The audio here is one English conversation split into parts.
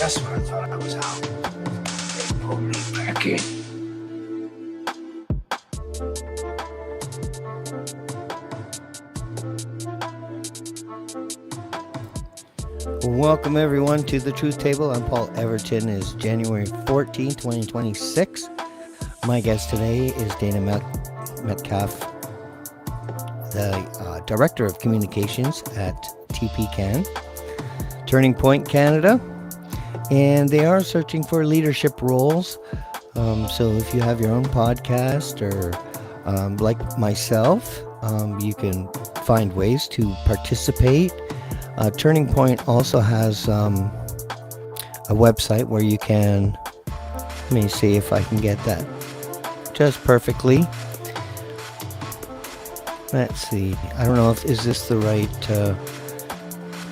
Just when I thought I was out, they pulled me back in. Welcome everyone to the Truth Table. I'm Paul Everton. It's January 14th, 2026. My guest today is Dana Metcalfe, the Director of Communications at TPCan, Turning Point Canada, and they are searching for leadership roles. So if you have your own podcast or like myself, you can find ways to participate. Turning Point also has a website where you can, let me see if I can get that just perfectly. Let's see, I don't know if is this the right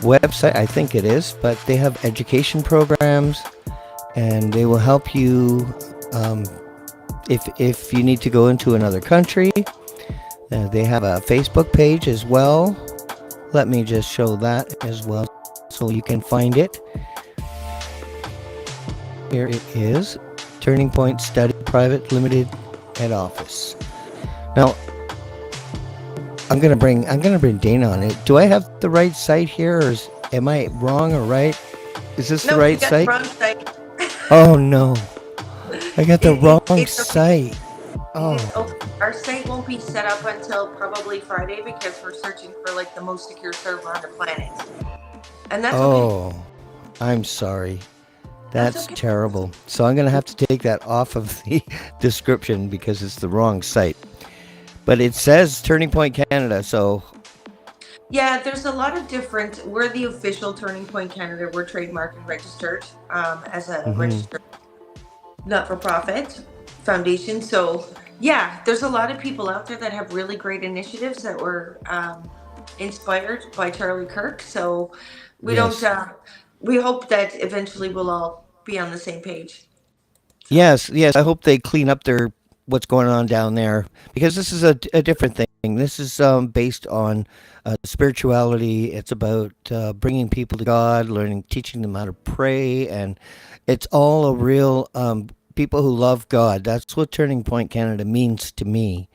website. I think it is, but they have education programs and they will help you if you need to go into another country. They have a Facebook page as well. Let me just show that as well so you can find it. Here it is, Turning Point Study Private Limited Head Office. Now, I'm gonna bring Dana on it. Do I have the right site here, or am I wrong or right? Is this the right site? No, you got the wrong site. Oh no, I got the wrong site. Oh, our site won't be set up until probably Friday because we're searching for like the most secure server on the planet. And that's okay. I'm sorry. That's okay. Terrible. So I'm going to have to take that off of the description because it's the wrong site. But it says Turning Point Canada, so... Yeah, there's a lot of different... We're the official Turning Point Canada. We're trademarked and registered as a registered not-for-profit foundation. So, yeah, there's a lot of people out there that have really great initiatives that were inspired by Charlie Kirk. So we don't... we hope that eventually we'll all be on the same page. So. Yes. I hope they clean up what's going on down there, because this is a different thing. This is based on spirituality. It's about bringing people to God, teaching them how to pray, and it's all a real people who love God. That's what Turning Point Canada means to me.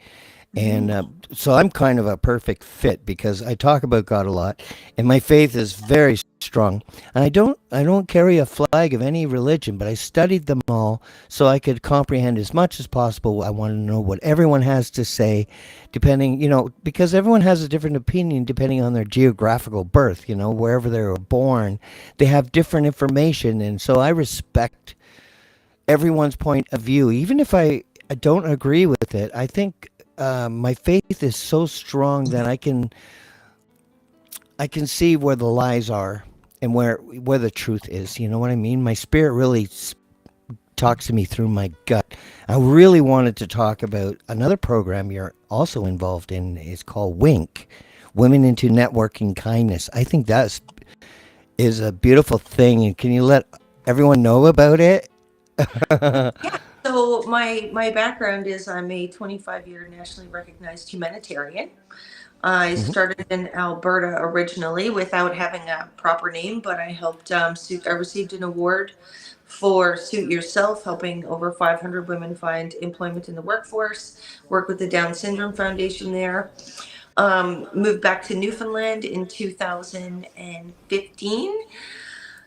And so I'm kind of a perfect fit because I talk about God a lot, and my faith is very strong. And I don't carry a flag of any religion, but I studied them all so I could comprehend as much as possible. I want to know what everyone has to say, depending, because everyone has a different opinion depending on their geographical birth, wherever they were born. They have different information, and so I respect everyone's point of view, even if I don't agree with it. I think my faith is so strong that I can see where the lies are and where the truth is. You know what I mean? My spirit really talks to me through my gut. I really wanted to talk about another program you're also involved in. It's called WINK, Women into Networking Kindness. I think that is a beautiful thing. And can you let everyone know about it? Yeah. So my background is I'm a 25-year nationally recognized humanitarian. I started in Alberta originally without having a proper name, but I helped I received an award for Suit Yourself, helping over 500 women find employment in the workforce, work with the Down Syndrome Foundation there. Moved back to Newfoundland in 2015.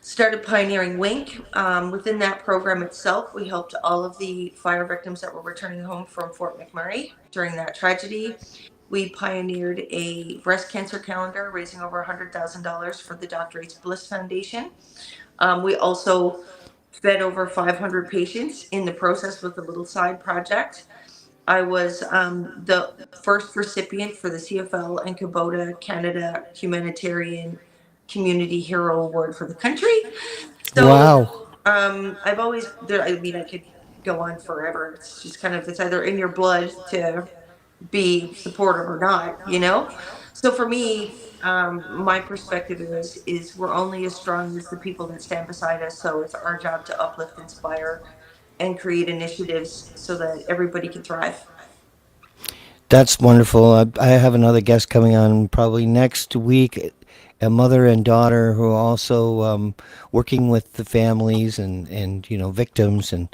Started pioneering WINK. Within that program itself, we helped all of the fire victims that were returning home from Fort McMurray during that tragedy. We pioneered a breast cancer calendar, raising over $100,000 for the Dr. H. Bliss Foundation. We also fed over 500 patients in the process with a little side project. I was the first recipient for the CFL and Kubota Canada Humanitarian Community Hero Award for the country. So, wow. I've always, I could go on forever. It's just kind of, it's either in your blood to be supportive or not, So for me, my perspective is we're only as strong as the people that stand beside us. So it's our job to uplift, inspire, and create initiatives so that everybody can thrive. That's wonderful. I have another guest coming on probably next week, a mother and daughter who are also working with the families and victims. And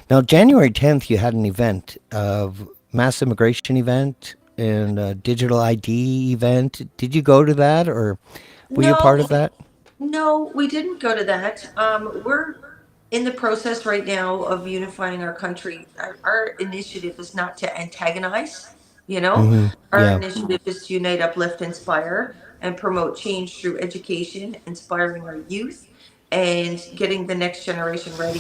now January 10th, you had an event of mass immigration event and a digital ID event. Did you go to that, or were you No, part of that? no, we didn't go to that. We're in the process right now of unifying our country. Our initiative is not to antagonize, you know, Hmm. our Yeah. initiative is to unite, uplift, inspire, and promote change through education, inspiring our youth, and getting the next generation ready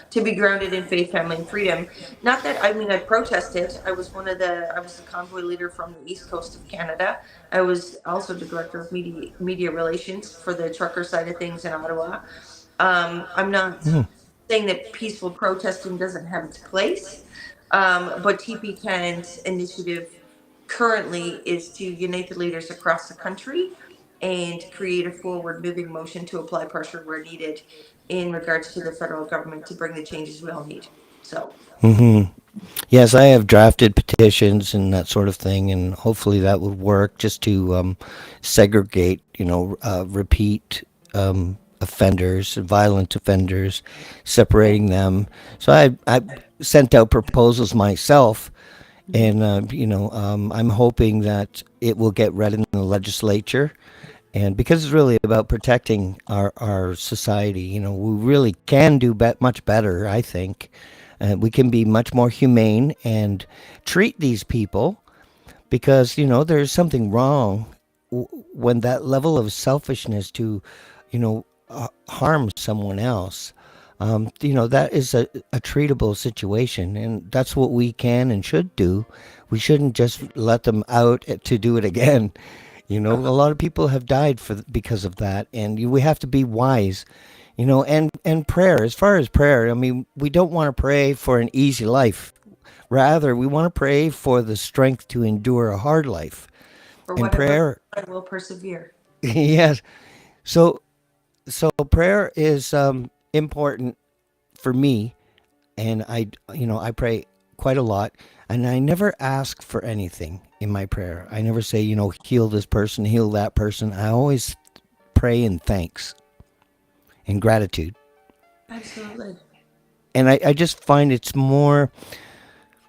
to be grounded in faith, family, and freedom. Not that I mean I protested. I was the convoy leader from the east coast of Canada. I was also the director of media relations for the trucker side of things in Ottawa. I'm not saying that peaceful protesting doesn't have its place, but TP Can's initiative currently is to unite the leaders across the country and create a forward moving motion to apply pressure where needed in regards to the federal government to bring the changes we all need. So, Yes, I have drafted petitions and that sort of thing, and hopefully that would work just to segregate, repeat offenders, violent offenders, separating them. So I sent out proposals myself, and I'm hoping that it will get read in the legislature. And because it's really about protecting our society, we really can do much better, I think. We can be much more humane and treat these people because, there's something wrong when that level of selfishness to, harm someone else. That is a treatable situation, and that's what we can and should do. We shouldn't just let them out to do it again. A lot of people have died because of that, and we have to be wise. And prayer. As far as prayer, I mean, we don't want to pray for an easy life. Rather, we want to pray for the strength to endure a hard life. for And whatever prayer, I will persevere. yes. So, so prayer is important for me, and I pray quite a lot, and I never ask for anything in my prayer. I never say, heal this person, heal that person. I always pray in thanks and gratitude. Absolutely. And I just find it's more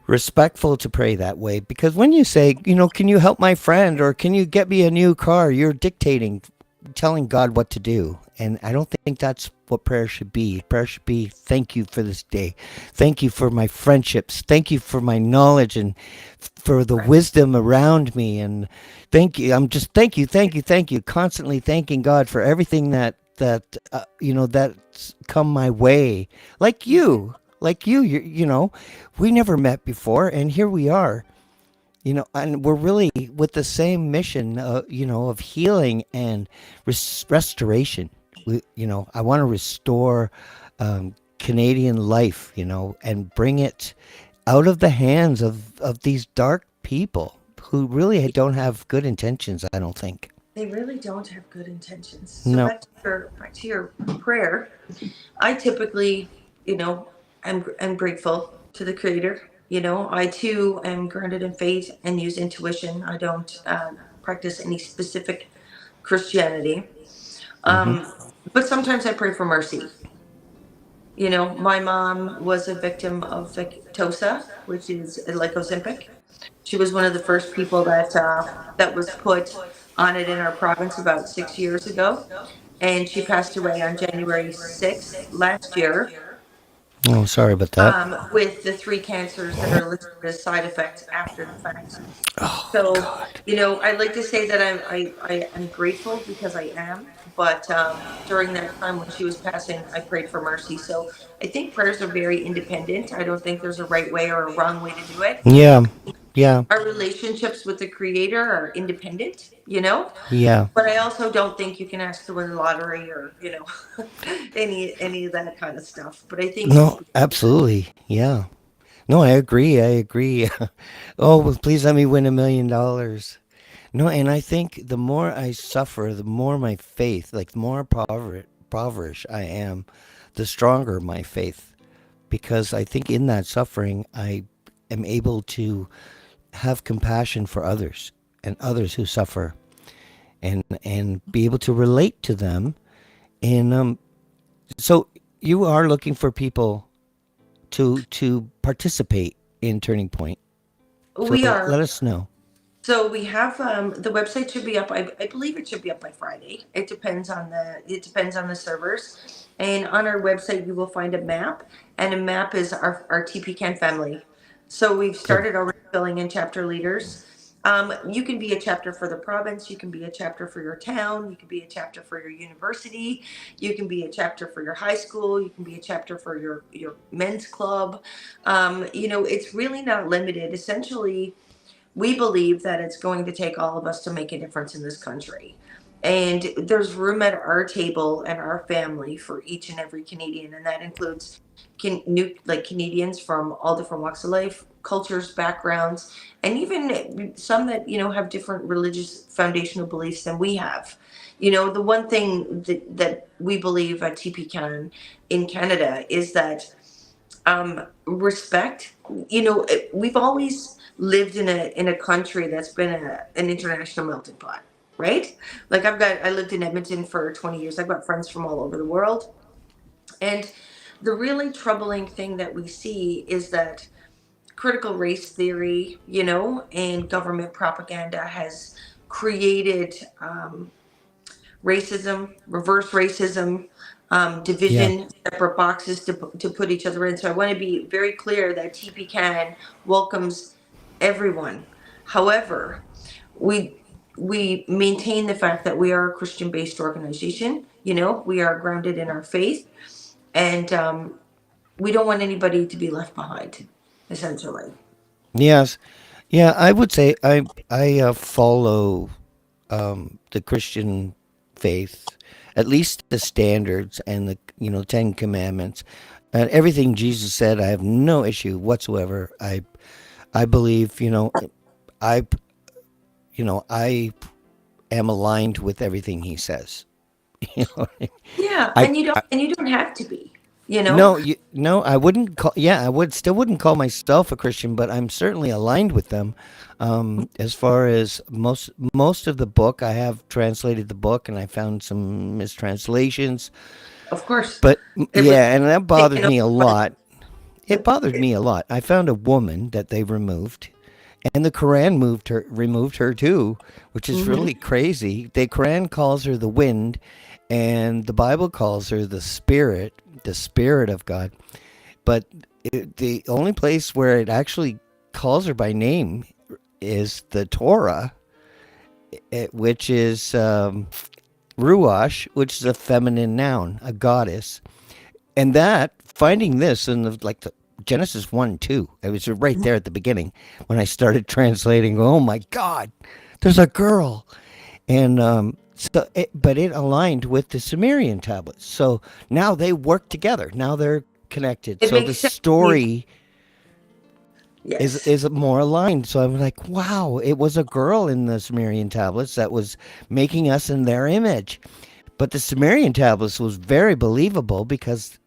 respectful to pray that way, because when you say, can you help my friend, or can you get me a new car, you're dictating, telling God what to do. And I don't think that's what prayer should be. Prayer should be, thank you for this day. Thank you for my friendships. Thank you for my knowledge and for the Right. wisdom around me. And thank you. I'm just thank you, constantly thanking God for everything that's come my way. Like you, we never met before, and here we are. And we're really with the same mission, of healing and restoration. I want to restore Canadian life, and bring it out of the hands of these dark people who really don't have good intentions, I don't think. They really don't have good intentions. So No. back to your prayer. I typically, am grateful to the Creator. I too am grounded in faith and use intuition. I don't practice any specific Christianity, Hmm. um, but sometimes I pray for mercy. My mom was a victim of Victosa, which is like Ozempic. She was one of the first people that was put on it in our province about 6 years ago, and she passed away on January 6th last year, Oh, sorry about that. with the three cancers that are listed as side effects after the fact. So, God. I like to say that I am grateful because I am, but during that time when she was passing, I prayed for mercy. So I think prayers are very independent. I don't think there's a right way or a wrong way to do it. Yeah. Yeah. Our relationships with the Creator are independent. Yeah. But I also don't think you can ask to win the lottery or any of that kind of stuff. But I think No, absolutely. Yeah. No, I agree. I agree. Oh, well, please let me win $1 million. No, and I think the more I suffer, the more my faith, like the more impoverished I am, the stronger my faith. Because I think in that suffering, I am able to have compassion for others and others who suffer. and be able to relate to them. And so you are looking for people to participate in Turning Point. So We are. let us know. So we have the website should be up. I believe it should be up by Friday. It depends on the servers. And on our website, you will find a map, and a map is our TPCAN family. So we've Good. started already filling in chapter leaders. You can be a chapter for the province. You can be a chapter for your town. You can be a chapter for your university. You can be a chapter for your high school. You can be a chapter for your men's club. It's really not limited. Essentially, we believe that it's going to take all of us to make a difference in this country. And there's room at our table and our family for each and every Canadian, and that includes Canadians from all different walks of life, cultures, backgrounds, and even some that have different religious foundational beliefs than we have. The one thing that we believe at TPCAN in Canada is that respect. We've always lived in a country that's been an international melting pot, right? Like I lived in Edmonton for 20 years. I've got friends from all over the world, and the really troubling thing that we see is that critical race theory, and government propaganda has created racism, reverse racism, Yeah. division, separate boxes to put each other in. So I want to be very clear that TPCAN welcomes everyone. However, we we maintain the fact that we are a Christian based organization. We are grounded in our faith, and we don't want anybody to be left behind, essentially. Yes. Yeah, I would say I follow the Christian faith, at least the standards and the 10 Commandments, and everything Jesus said. I have no issue whatsoever. I believe I I am aligned with everything he says. You know, Yeah, I, and you don't have to be. You know. no, no, I wouldn't call. Yeah, I would still wouldn't call myself a Christian, but I'm certainly aligned with them. As far as most of the book, I have translated the book, and I found some mistranslations. Of course, But it was yeah, and that bothered taken me a over by lot. It bothered me a lot. I found a woman that they removed, and the Quran removed her too, which is the. really crazy. The Quran calls her the wind, and the Bible calls her the spirit of God. But the only place where it actually calls her by name is the Torah, which is ruach, which is a feminine noun, a goddess. And that finding this in the Genesis 1 2, it was right there at the beginning when I started translating. Oh my God, there's a girl, and but it aligned with the Sumerian tablets. So now they work together. Now they're connected. It So the makes sense. You- story is Yes. is more aligned. So I'm like, wow, it was a girl in the Sumerian tablets that was making us in their image. But the Sumerian tablets was very believable because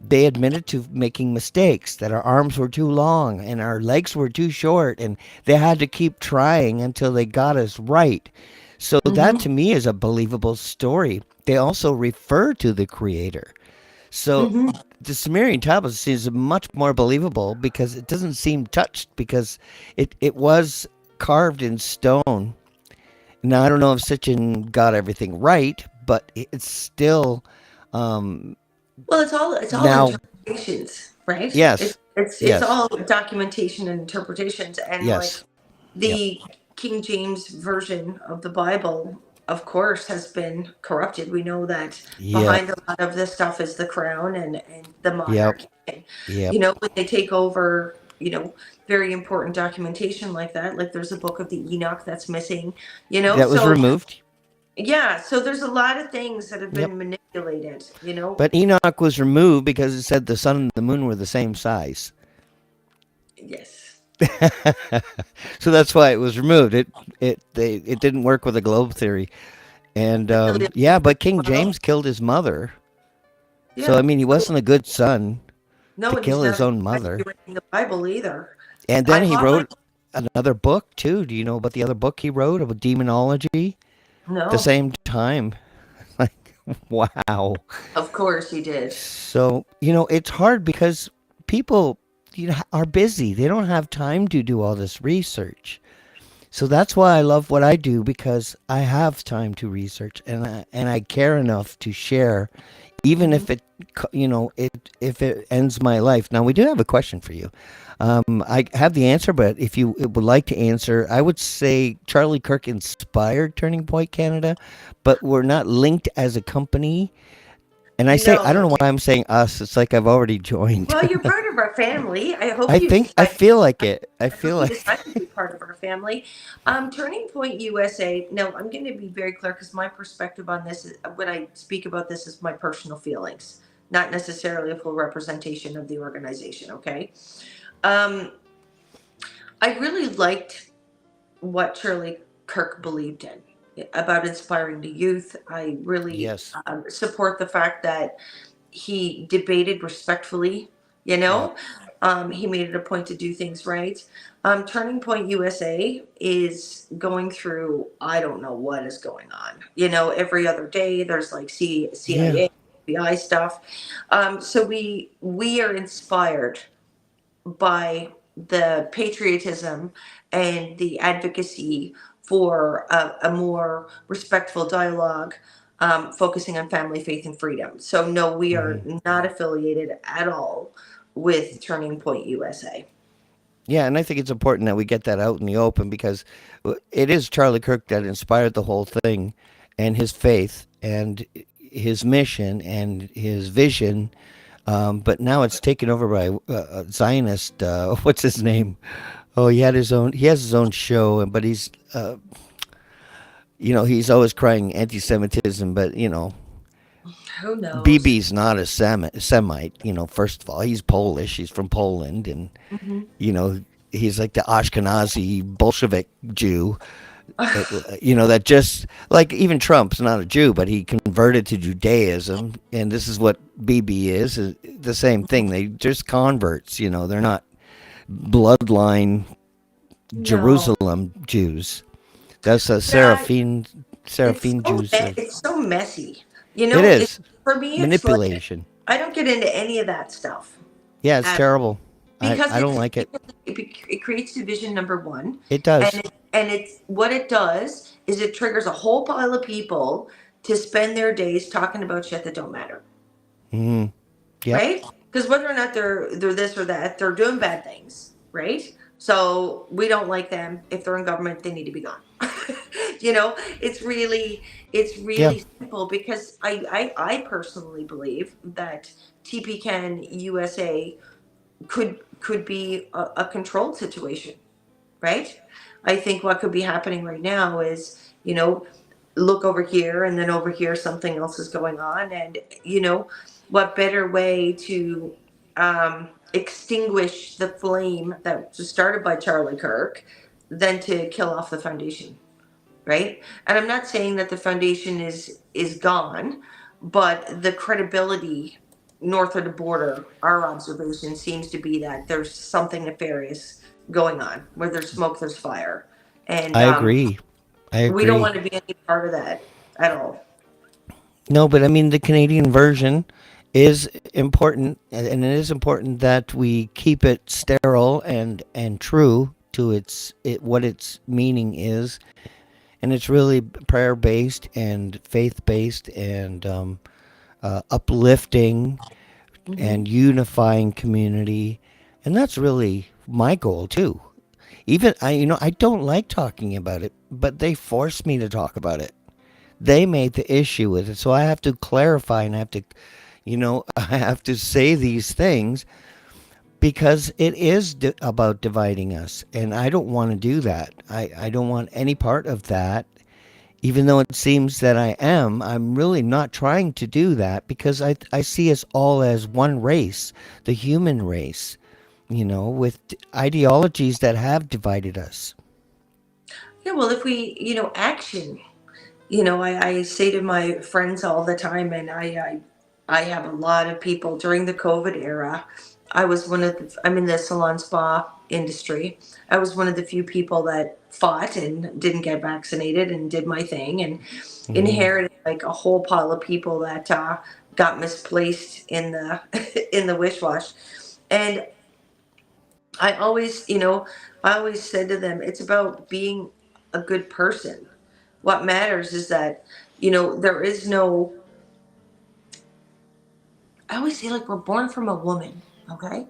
they admitted to making mistakes, that our arms were too long and our legs were too short, and they had to keep trying until they got us right. So that Mm-hmm. to me is a believable story. They also refer to the creator. So Mm-hmm. the Sumerian tablets seems much more believable because it doesn't seem touched because it was carved in stone. Now I don't know if Sitchin got everything right, but it's still um, Well, it's all now. interpretations, right? It's Yes, it's it's yes, all documentation and interpretations, and like yes. Yep. the King James version of the Bible, of course, has been corrupted. We know that Yep. behind a lot of this stuff is the crown and the Yep. monarchy. And, Yep. when they take over, very important documentation like that, like there's a book of the Enoch that's missing, That was so removed. yeah, so there's a lot of things that have Yep. been manipulated. But Enoch was removed because it said the sun and the moon were the same size. Yes. So that's why it was removed. It didn't work with the globe theory. And yeah, but King Well, James killed his mother. So I yeah. mean, he wasn't a good son No, to and he's kill his never own supposed to mother. be reading the Bible either. And I then he bought my wrote another book too. Do you know about the other book he wrote about demonology? at the No, same time. Like, wow. of course he did. So, it's hard because people, are busy. They don't have time to do all this research. So that's why I love what I do, because I have time to research, and I care enough to share, even Mhm. if if it ends my life. Now we do have a question for you. I have the answer, but if you would like to answer, I would say Charlie Kirk inspired Turning Point Canada, but we're not linked as a company. And I don't No. know why I'm saying us. It's like I've already joined. Well, you're part of our family. I feel like it. I I hope feel you like decide to be part of our family. Turning Point USA. No, I'm going to be very clear because my perspective on this, is, when I speak about this, is my personal feelings, not necessarily a full representation of the organization. Okay. Um, I really liked what Charlie Kirk believed in about inspiring the youth. I really yes. support the fact that he debated respectfully. You Yeah. know, he made it a point to do things right. Turning Point USA is going through, I don't know what is going on. Every other day there's like Yeah. CIA, FBI stuff. So we are inspired by the patriotism and the advocacy for a more respectful dialogue, focusing on family, faith, and freedom. So, no, we are Mhm. not affiliated at all with Turning Point USA. Yeah, and I think it's important that we get that out in the open, because it is Charlie Kirk that inspired the whole thing, and his faith and his mission and his vision. But now it's taken over by Zionist. What's his name? Oh, he had his own. He has his own show, but he's always crying anti-Semitism. But Who knows? BB's not a Semite. First of all, he's Polish. He's from Poland, and Hmm. you know, he's like the Ashkenazi Bolshevik Jew. That just like even Trump's not a Jew, but he converted to Judaism, and this is what BB is the same thing. They just converts. They're not bloodline No. Jerusalem Jews. That's Yeah, Seraphim Jews. it's so messy. It It is for me, it's like manipulation. I don't get into any of that stuff Yeah, it's at terrible. because I don't like it. it creates division, number one, It and does. it's what it does is it triggers a whole pile of people to spend their days talking about shit that don't matter, Mm, yep. right? Because whether or not they're this or that, they're doing bad things, right? So we don't like them. If they're in government, they need to be gone. It's really Yeah. simple because I personally believe that TPCAN USA could be a controlled situation, right? I think what could be happening right now is, look over here and then over here something else is going on, and what better way to extinguish the flame that was started by Charlie Kirk than to kill off the foundation, right? And I'm not saying that the foundation is gone, but the credibility north of the border, our observation seems to be that there's something nefarious going on. Where there's smoke, there's fire, and I agree. I we don't agree. want to be any part of that at all. No, but I mean the Canadian version is important, and it is important that we keep it sterile and true to what its meaning is, and it's really prayer based and faith based and uplifting Hmm. and unifying community, and that's really my goal too. Even I don't like talking about it, but they force me to talk about it. They made the issue with it, so I have to clarify, and I have to, I have to say these things because it is about dividing us, and I don't want to do that. I don't want any part of that. Even though it seems that I'm really not trying to do that, because I see us all as one race, the human race, with ideologies that have divided us. Yeah, well, if we, action, I say to my friends all the time, and I have a lot of people during the COVID era. I'm in the salon spa industry. I was one of the few people that fought and didn't get vaccinated and did my thing, and Hmm. inherited like a whole pile of people that got misplaced in the in the wish wash. And I always, I always said to them, it's about being a good person. What matters is that, there is no, I always say, like, we're born from a woman, okay?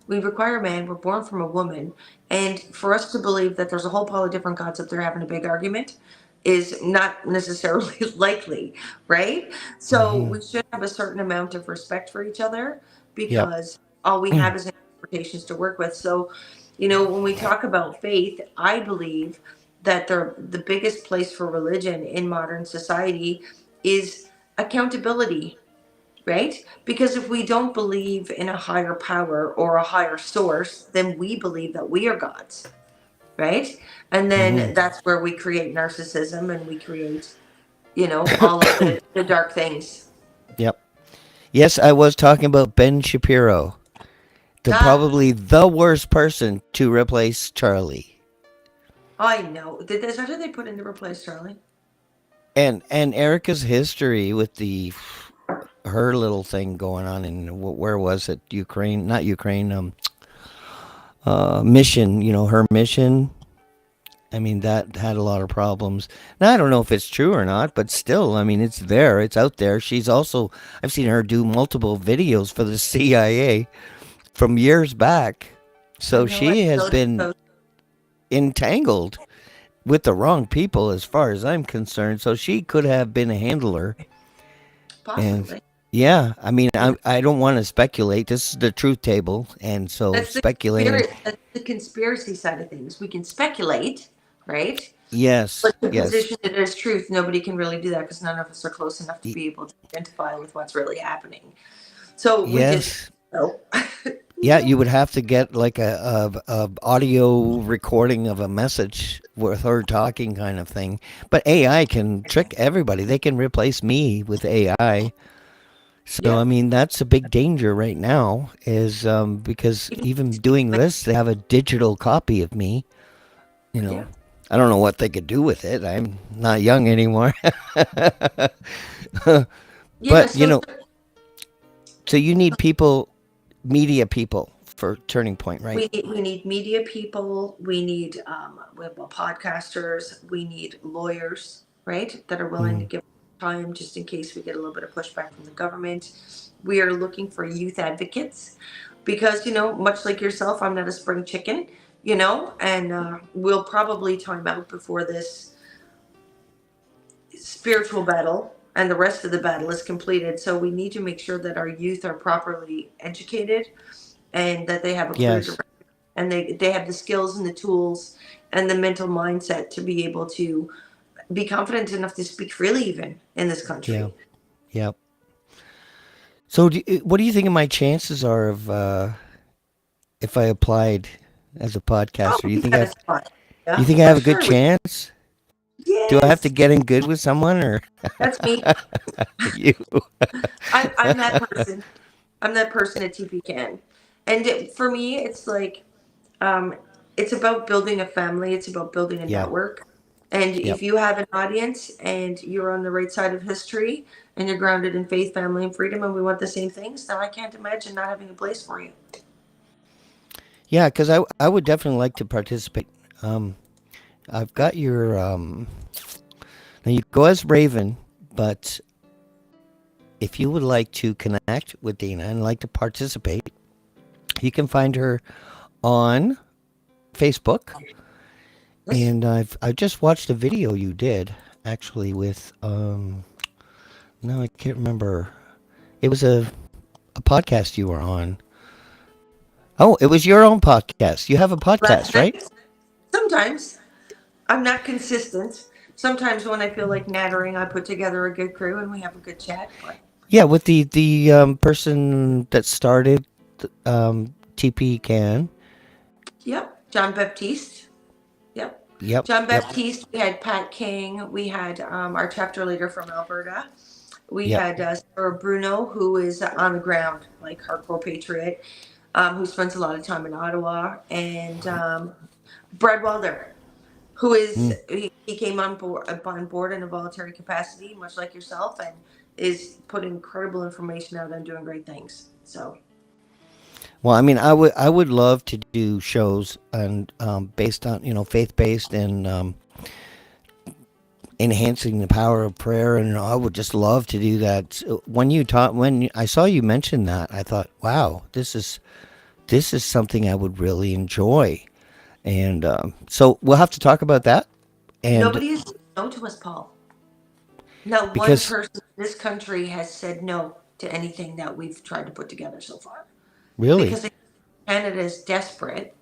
We require a man, we're born from a woman. And for us to believe that there's a whole pile of different gods up there having a big argument is not necessarily likely, right? So Hmm. we should have a certain amount of respect for each other, Yep. because all we have is interpretations to work with. So, when we talk about faith, I believe that the biggest place for religion in modern society is accountability, right? Because if we don't believe in a higher power or a higher source, then we believe that we are gods, right? And Hmm. then that's where we create narcissism, and we create, all of the dark things. Yep. Yes, I was talking about Ben Shapiro, the Ah, probably the worst person to replace Charlie. I know. Is that who they put in to replace Charlie? And Erica's history with the her little thing going on in where was it? Ukraine, not Ukraine. Mission. Her mission. I mean, that had a lot of problems. Now I don't know if it's true or not, but still, I mean, it's there. It's out there. She's also. I've seen her do multiple videos for the CIA from years back. I So know. I she has noticed been those. entangled with the wrong people as far as I'm concerned. So she could have been a handler. And Possibly. yeah, I mean, You I, know, I don't want to speculate. This is the truth table. And so that's the speculating, conspiracy side of things. We can speculate, right? yes, But to yes, position it as truth, nobody can really do that because none of us are close enough to y- be able to identify with what's really happening. So we just yes. know. Yeah, you would have to get like a audio recording of a message with her talking kind of thing. But AI can trick everybody. They can replace me with AI. So I Yeah. mean that's a big danger right now is because even doing this, they have a digital copy of me. You Yeah. know, I don't know what they could do with it. I'm not young anymore. Yeah. But So so you need people, media people for Turning Point, right? we need media people. We have podcasters. We need lawyers, right, that are willing to Mm. give time just in case we get a little bit of pushback from the government. We are looking for youth advocates because, much like yourself, I'm not a spring chicken, and we'll probably time out before this spiritual battle and the rest of the battle is completed. So we need to make sure that our youth are properly educated and that they have a clear Yes. direction, and they have the skills and the tools and the mental mindset to be able to be confident enough to speak freely even in this Yeah. country. Yeah. So, what do you think of my chances are of if I applied as a Oh, podcaster? you got a spot. You Yeah, think I for have a good sure. chance? Do I have to Yes, get in good with someone or that's me. you? I'm that person. I'm that person at TP Can. And for me, it's like, um, it's about building a family. It's about building a Yeah. network. And Yep. if you have an audience and you're on the right side of history and you're grounded in faith, family, and freedom, and we want the same things, then I can't imagine not having a place for you. Yeah, because I would definitely like to participate. Um, I've got your now you go as Raven, but if you would like to connect with Dana and like to participate, you can find her on Facebook. Yes. And I just watched a video you did actually with no, I can't remember. It was a podcast you were on. Oh, it was your own podcast. You have a Last podcast, right? night, sometimes I'm not consistent. Sometimes when I feel like nattering, I put together a good crew and we have a good chat. But Yeah, with the person that started TP Can. yep, John Baptiste. Yep. Yep, John yep, Baptiste, we had Pat King, we had our chapter leader from Alberta. We yep. had Sarah Bruno, who is on the ground, like hardcore patriot. who spends a lot of time in Ottawa, and Brad Wilder, who is Mm. he came on board in a voluntary capacity, much like yourself, and is putting incredible information out and doing great things. So Well, I mean, I would love to do shows and based on faith based and enhancing the power of prayer, and I would just love to do that. So when I saw you mention that, I thought, wow, this is something I would really enjoy, and so we'll have to talk about that. And nobody has said no to us, Paul. Not one because person in this country has said no to anything that we've tried to put together so far. really, Because Canada is desperate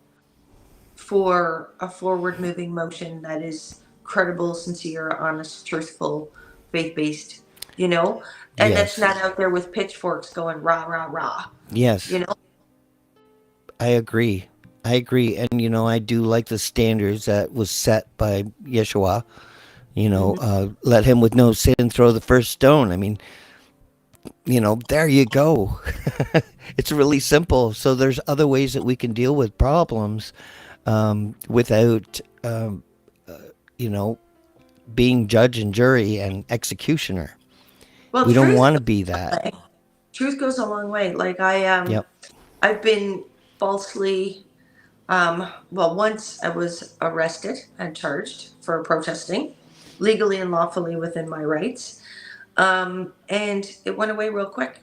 for a forward moving motion that is credible, sincere, honest, truthful, faith based, you know? And that's yes, not out there with pitchforks going rah, rah, rah, you yes, know? I agree. I agree, and I do like the standards that was set by Yeshua. Hmm. Let him with no sin throw the first stone. I mean, there you go. It's really simple. So there's other ways that we can deal with problems without, you know, being judge and jury and executioner. Well, We don't want to be that. truth goes a long way. Like Yep. I've been falsely, well, once I was arrested and charged for protesting legally and lawfully within my rights. And it went away real quick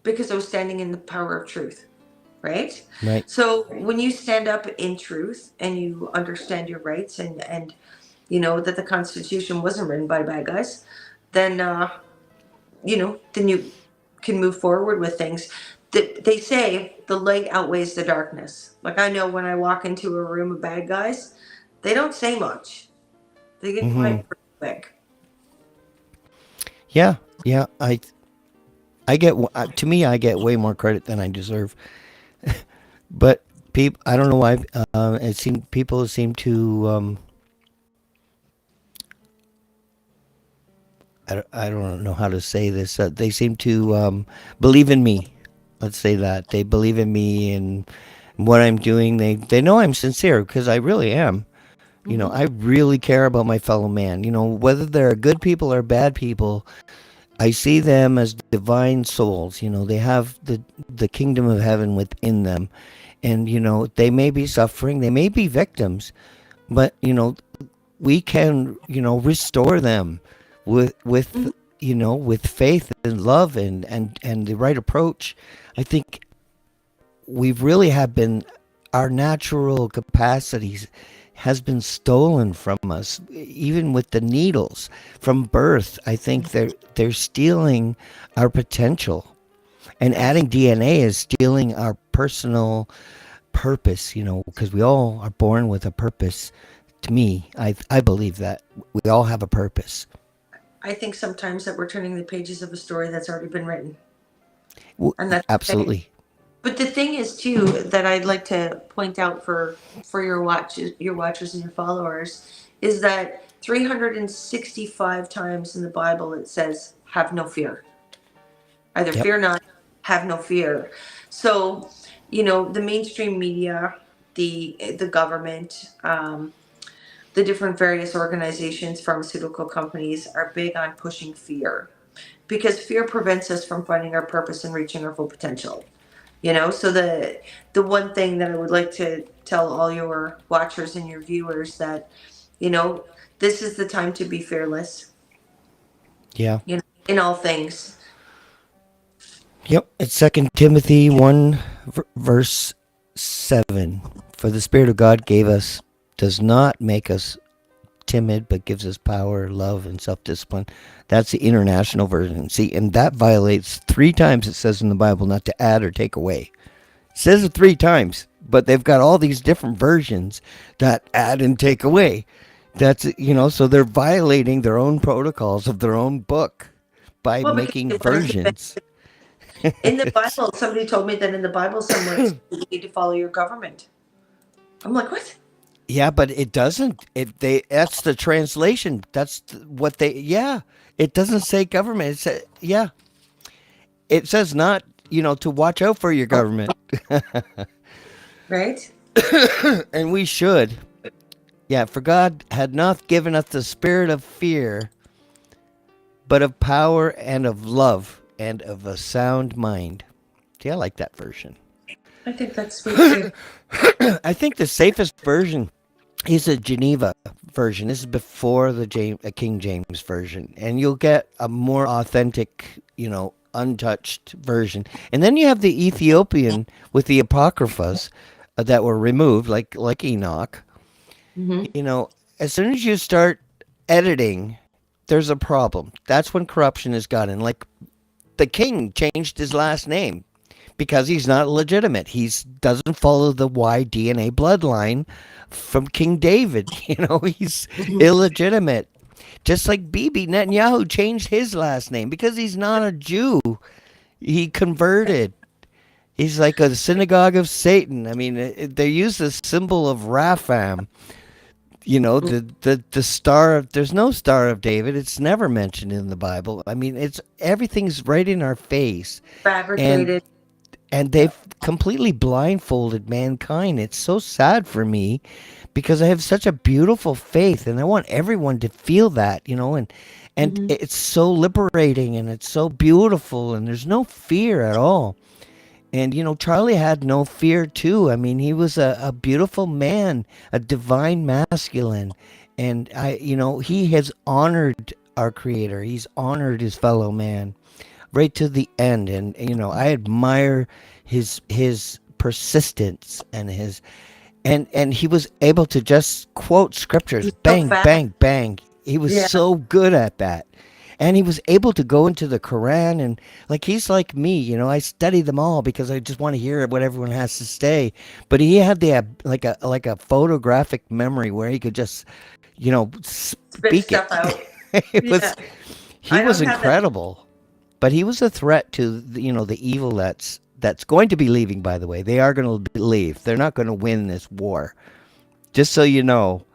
because I was standing in the power of truth, right? Right. So when you stand up in truth and you understand your rights and you know that the Constitution wasn't written by bad guys, then then you can move forward with things. They say the light outweighs the darkness. Like I know when I walk into a room of bad guys, they don't say much. They get Hmm. quiet pretty quick. Yeah. Yeah. I get to me I get way more credit than I deserve. But people, I don't know why. It seem people seem to. I don't know how to say this. They seem to believe in me. Let's say that they believe in me and what I'm doing. They know I'm sincere because I really am. Hmm. I really care about my fellow man. Whether they're good people or bad people, I see them as divine souls. They have the kingdom of heaven within them, and they may be suffering, they may be victims, but we can restore them with faith and love and the right approach. I think we've really have been our natural capacities has been stolen from us, even with the needles from birth. I think they're stealing our potential, and adding DNA is stealing our personal purpose. Because we all are born with a purpose. To me, I believe that we all have a purpose. I think sometimes that we're turning the pages of a story that's already been written, and that's okay. Absolutely. But the thing is too that I'd like to point out for your watchers and your followers is that 365 times in the Bible it says have no fear. Either Yep. fear not, have no fear. So, the mainstream media, the government, the different various organizations, pharmaceutical companies are big on pushing fear because fear prevents us from finding our purpose and reaching our full potential. So the one thing that I would like to tell all your watchers and your viewers that you know this is the time to be fearless, Yeah. in all things. Yep. It's Second Timothy 1 verse 7. For the Spirit of God gave us does not make us timid, but gives us power, love, and self-discipline. That's the international version. See, and that violates 3 times. It says in the Bible not to add or take away. It says it 3 times, but they've got all these different versions that add and take away. That's so they're violating their own protocols of their own book by Well, because making they want to keep it versions. in the Bible. Somebody told me that in the Bible somewhere it says you need to follow your government. I'm like, what? Yeah, but it doesn't. That's the translation. That's what they. Yeah, it doesn't say government. It says yeah. It says not. to watch out for your government. Right? And we should. Yeah, for God had not given us the spirit of fear, but of power and of love and of a sound mind. See, I like that version. I think that's sweet too. I think the safest version is a Geneva version. This is before the King James version, and you'll get a more authentic, untouched version. And then you have the Ethiopian with the apocryphas that were removed, like Enoch. Hmm. As soon as you start editing, there's a problem. That's when corruption is gotten. Like the king changed his last name because he's not legitimate. He doesn't follow the Y DNA bloodline from King David. He's illegitimate. Just like Bibi Netanyahu changed his last name because he's not a Jew. He converted. He's like a synagogue of Satan. I mean, they use the symbol of Raphaim. The star of, there's no Star of David. It's never mentioned in the Bible. I mean, everything's right in our face. And Fabricated. and they've completely blindfolded mankind. It's so sad for me because I have such a beautiful faith and I want everyone to feel that, and Hmm. it's so liberating and it's so beautiful and there's no fear at all. And Charlie had no fear too. I mean, he was a beautiful man, a divine masculine. And he has honored our creator. He's honored his fellow man right to the end. And I admire his persistence and and he was able to just quote scriptures, He's so bang, fast. bang, bang. He was Yeah. so good at that. And he was able to go into the Quran and like he's like me, I study them all because I just want to hear what everyone has to say. But he had the like a photographic memory where he could just, Spit speak it. stuff out. It Yeah. was he I was don't have that. incredible. But he was a threat to the evil that's going to be leaving. By the way, they are going to leave. They're not going to win this war. Just so you know,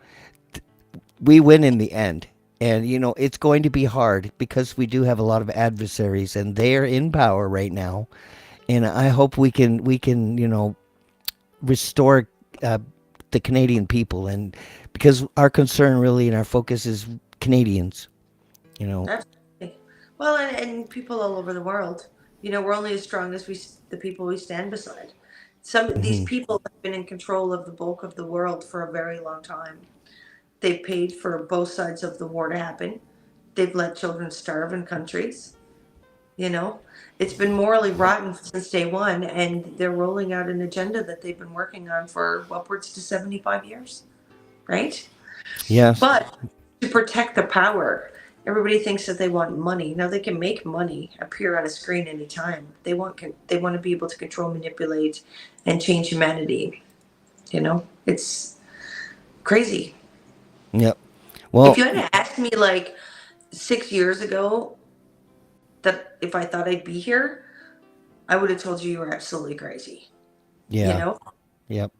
we win in the end. And it's going to be hard because we do have a lot of adversaries and they're in power right now. And I hope we can restore uh, the Canadian people, and because our concern really and our focus is Canadians. You know. Absolutely. Well, and people all over the world. We're only as strong as the people we stand beside. Some of these Hmm. people have been in control of the bulk of the world for a very long time. They've paid for both sides of the war to happen. They've let children starve in countries. You know, it's been morally rotten since day one, and they're rolling out an agenda that they've been working on for upwards to 75 years, right? Yes. But to protect the power, everybody thinks that they want money. Now they can make money appear on a screen anytime. They want to be able to control, manipulate, and change humanity. It's crazy. Yep. If Well. you had asked me like 6 years ago that if I thought I'd be here, I would have told you were absolutely crazy. You Yeah. know? Yep.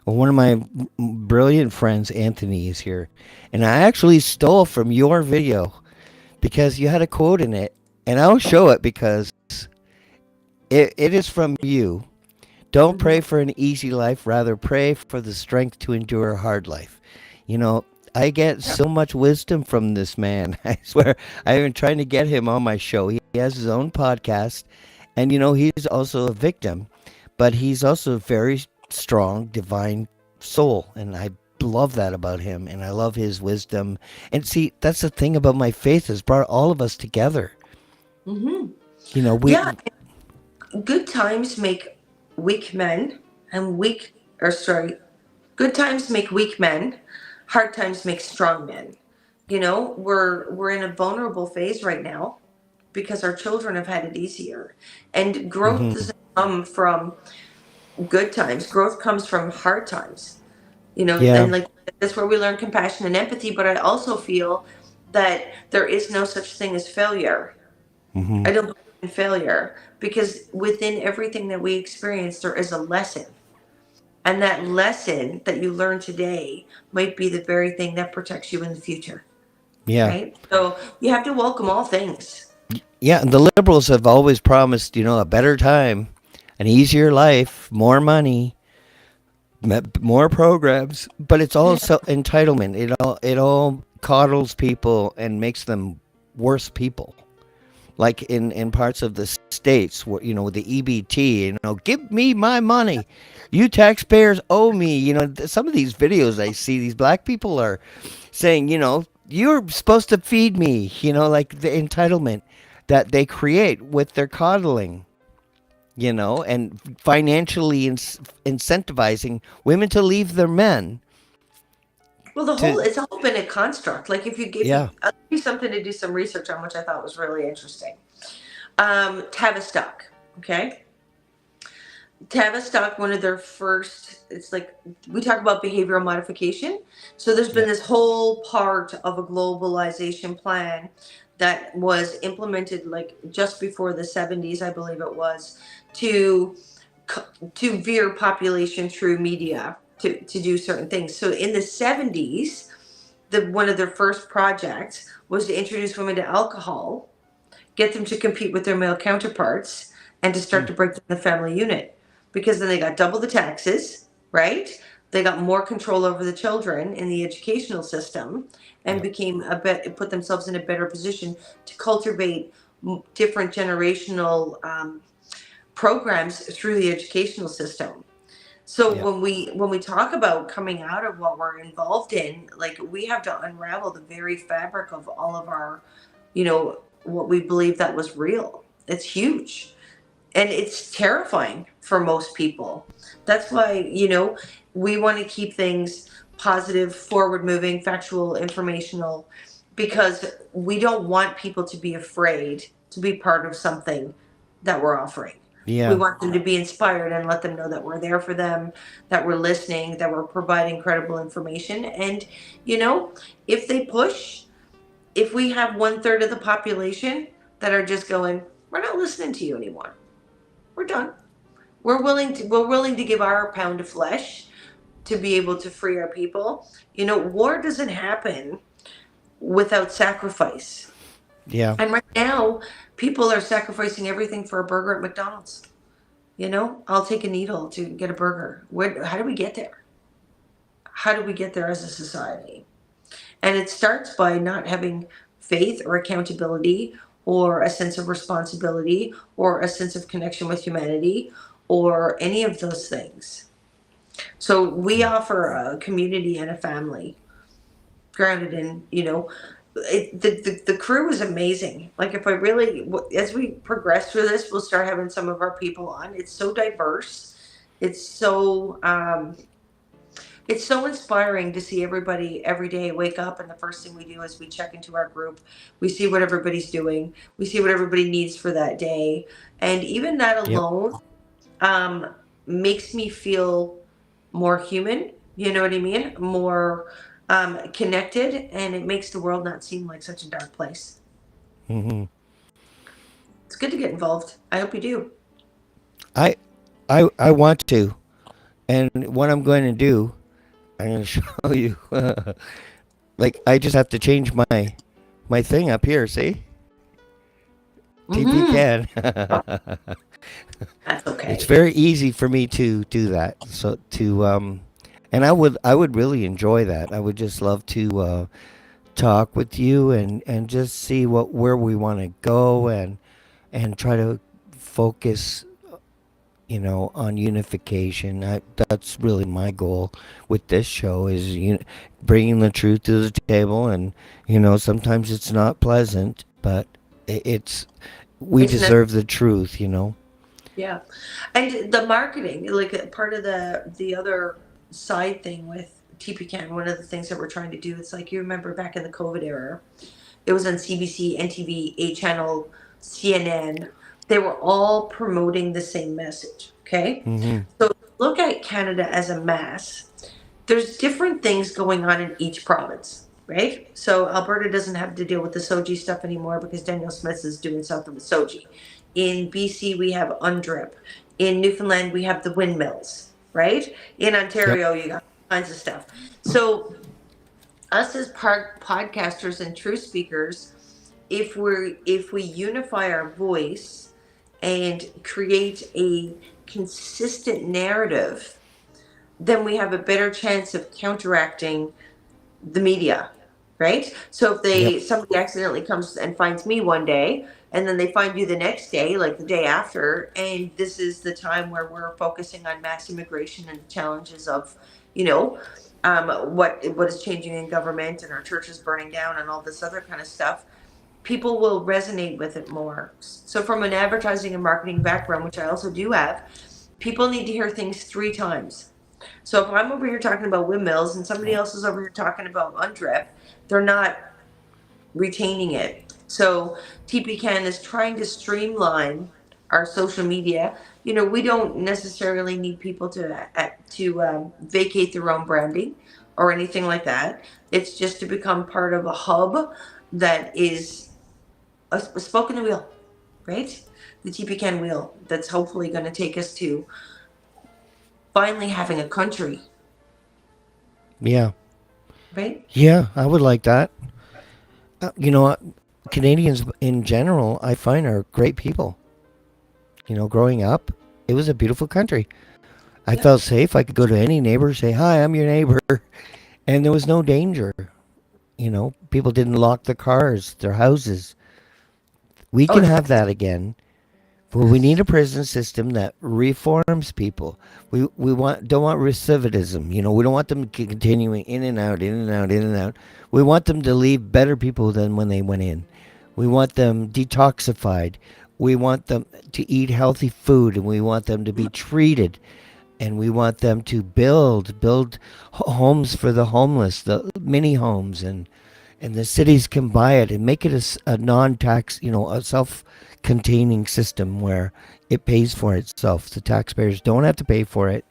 Well, one of my brilliant friends, Anthony, is here, and I actually stole from your video because you had a quote in it, and I'll show it because it is from you. Don't Hmm. pray for an easy life, rather pray for the strength to endure a hard life. I get so much wisdom from this man. I swear, I've been trying to get him on my show. He has his own podcast, and he's also a victim, but he's also a very strong, divine soul, and I love that about him, and I love his wisdom. And see, that's the thing about my faith has brought all of us together. Hmm. We. Yeah, good times make weak men, and good times make weak men. Hard times make strong men. We're in a vulnerable phase right now because our children have had it easier, and growth Hmm. doesn't come from good times. Growth comes from hard times. Yeah. And like that's where we learn compassion and empathy. But I also feel that there is no such thing as failure. Hmm. I don't believe in failure because within everything that we experience, there is a lesson. And that lesson that you learn today might be the very thing that protects you in the future, Yeah. right? So you have to welcome all things. Yeah, and the liberals have always promised, a better time, an easier life, more money, more programs, but it's all entitlement. It all coddles people and makes them worse people. Like in parts of the states, where, with the EBT, give me my money. You taxpayers owe me. Some of these videos I see, these black people are saying, you're supposed to feed me. Like the entitlement that they create with their coddling. And financially incentivizing women to leave their men. Well, the whole To it's all been a construct. Like if you Yeah, I'll give you something to do some research on, which I thought was really interesting. Tavistock, okay. Tavistock, one of their first, it's like we talk about behavioral modification. So there's been yeah, this whole part of a globalization plan that was implemented like just before the 70s, I believe it was, to to veer population through media to do certain things. So in the 70s, the one of their first projects was to introduce women to alcohol, get them to compete with their male counterparts, and to start mm, to break down the family unit. Because then they got double the taxes, right? They got more control over the children in the educational system and yeah, became a bit put themselves in a better position to cultivate different generational programs through the educational system. So yeah, when we talk about coming out of what we're involved in, like we have to unravel the very fabric of all of our, what we believe that was real. It's huge. And it's terrifying for most people. That's why, we want to keep things positive, forward moving, factual, informational, because we don't want people to be afraid to be part of something that we're offering. We yeah, want them to be inspired and let them know that we're there for them, that we're listening, that we're providing credible information. And, you know, if they push, if we have 1/3 of the population that are just going, we're not listening to you anymore. We're done. We're willing to give our pound of flesh to be able to free our people. War doesn't happen without sacrifice. yeah. And right now, people are sacrificing everything for a burger at McDonald's. I'll take a needle to get a burger. How do we get there? How do we get there as a society? And it starts by not having faith or accountability or a sense of responsibility or a sense of connection with humanity or any of those things. So we offer a community and a family grounded in, the crew is amazing. Like if I really, as we progress through this, we'll start having some of our people on. It's so diverse. It's so it's so inspiring to see everybody every day wake up, and the first thing we do is we check into our group. We see what everybody's doing. We see what everybody needs for that day, and even that Yep. alone um, makes me feel more human. You know what I mean? More connected, and it makes the world not seem like such a dark place. Hmm. It's good to get involved. I hope you do. I, I want to, and what I'm going to do, I'm going to show you. Like I just have to change my thing up here. See, TP Mm-hmm. can. That's It's okay. very easy for me to do that. So and I would really enjoy that. I would just love to talk with you and just see where we want to go and try to focus on unification. That's really my goal with this show is bringing the truth to the table, and sometimes it's not pleasant, but it's we It's not. deserve the truth. Yeah, and the marketing, like part of the other side thing with TPCAN, one of the things that we're trying to do, it's like you remember back in the COVID era, it was on CBC, NTV, A Channel, CNN. They were all promoting the same message. Okay, Hmm. so look at Canada as a mass. There's different things going on in each province, right? So Alberta doesn't have to deal with the Soji stuff anymore because Daniel Smith is doing something with Soji. In BC, we have UNDRIP. In Newfoundland, we have the windmills, right? In Yep. Ontario, you got all kinds of stuff. So us as podcasters and truth speakers, if we unify our voice and create a consistent narrative, then we have a better chance of counteracting the media, right? So if Yep. they somebody accidentally comes and finds me one day, and then they find you the next day, like the day after, and this is the time where we're focusing on mass immigration and the challenges of, you know, what is changing in government and our churches burning down and all this other kind of stuff, people will resonate with it more. So from an advertising and marketing background, which I also do have, people need to hear things 3 times. So if I'm over here talking about windmills and somebody else is over here talking about UNDRIP, they're not retaining it. So TPCAN is trying to streamline our social media. You know, we don't necessarily need people to vacate their own branding or anything like that. It's just to become part of a hub that is a spoke in the wheel, right? The TPCAN wheel that's hopefully going to take us to finally having a country, Yeah. right? Yeah, I would like that. You know, Canadians in general, I find are great people. You know, growing up, it was a beautiful country. I Yeah. felt safe. I could go to any neighbor, say, "Hi, I'm your neighbor," and there was no danger. You know, people didn't lock their cars, their houses. We Oh, can have that again. But we need a prison system that reforms people. We don't want recidivism. You know, we don't want them continuing in and out, in and out, in and out. We want them to leave better people than when they went in. We want them detoxified. We want them to eat healthy food, and we want them to be treated, and we want them to build homes for the homeless, the mini homes, and the cities can buy it and make it a non-tax, you know, a self-containing system where it pays for itself. The taxpayers don't have to pay for it,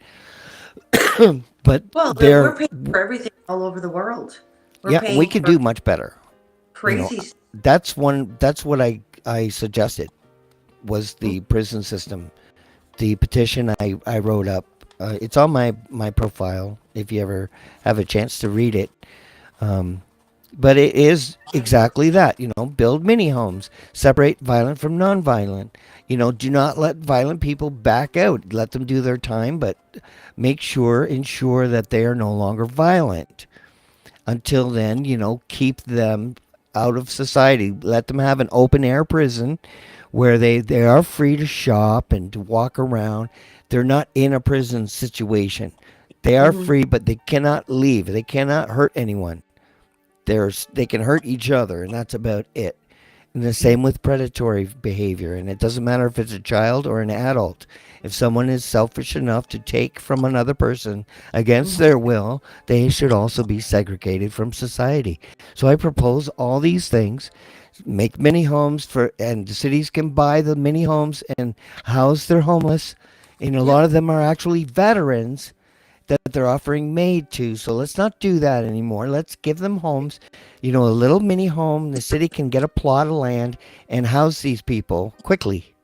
but well, they're, we're paying for everything all over the world. We're yeah, we paying could for do much better. You know, crazy. that's what I suggested was the prison system. The petition I wrote up. It's on my profile if you ever have a chance to read it. Um, but it is exactly that. You know, build mini homes, separate violent from non-violent. You know, do not let violent people back out. Let them do their time, but ensure that they are no longer violent. Until then, you know, keep them out of society. Let them have an open air prison where they are free to shop and to walk around. They're not in a prison situation. They are Hmm. free, but they cannot leave. They cannot hurt anyone. They can hurt each other, and that's about it. And the same with predatory behavior. And it doesn't matter if it's a child or an adult. If someone is selfish enough to take from another person against their will, they should also be segregated from society. So I propose all these things. Make mini homes and the cities can buy the mini homes and house their homeless. And a Yeah. lot of them are actually veterans that they're offering maid to. So let's not do that anymore. Let's give them homes, you know, a little mini home. The city can get a plot of land and house these people quickly.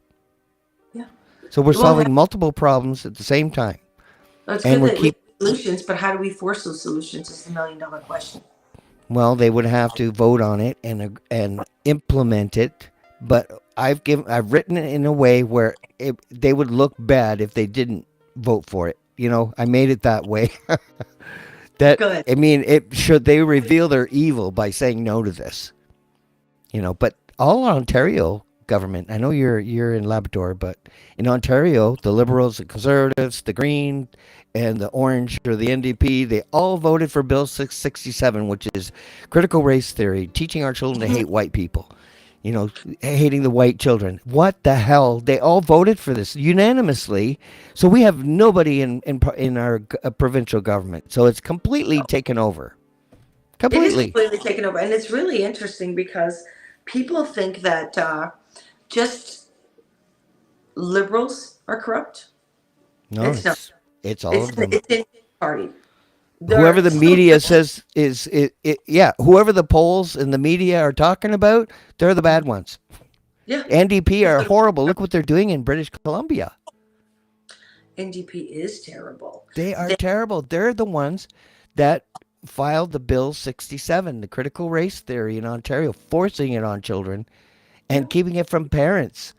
Yeah. So we're Well, solving multiple problems at the same time. it's And good we're that we keep have solutions, but how do we force those solutions is the million-dollar question. well, they would have to vote on it and implement it. But I've written it in a way where they would look bad if they didn't vote for it. You know, I made it that way. That Good. I mean, it should they reveal their evil by saying no to this. You know, but all Ontario government. I know you're in Labrador, but in Ontario, the Liberals, the Conservatives, the Green, and the Orange or the NDP, they all voted for Bill 667, which is critical race theory, teaching our children to hate white people. You know, hating the white children. What the hell? They all voted for this unanimously. So we have nobody in our provincial government. So it's completely taken over. It is Completely. completely taken over, and it's really interesting because people think that just liberals are corrupt. No, It's not. it's all It's of them. it's in the party. Whoever There, the some media says is yeah, whoever the polls and the media are talking about, they're the bad ones. yeah. NDP are horrible. Look what they're doing in British Columbia. NDP is terrible. They are They, terrible. They're the ones that filed the Bill 67, the critical race theory in Ontario, forcing it on children and keeping it from parents.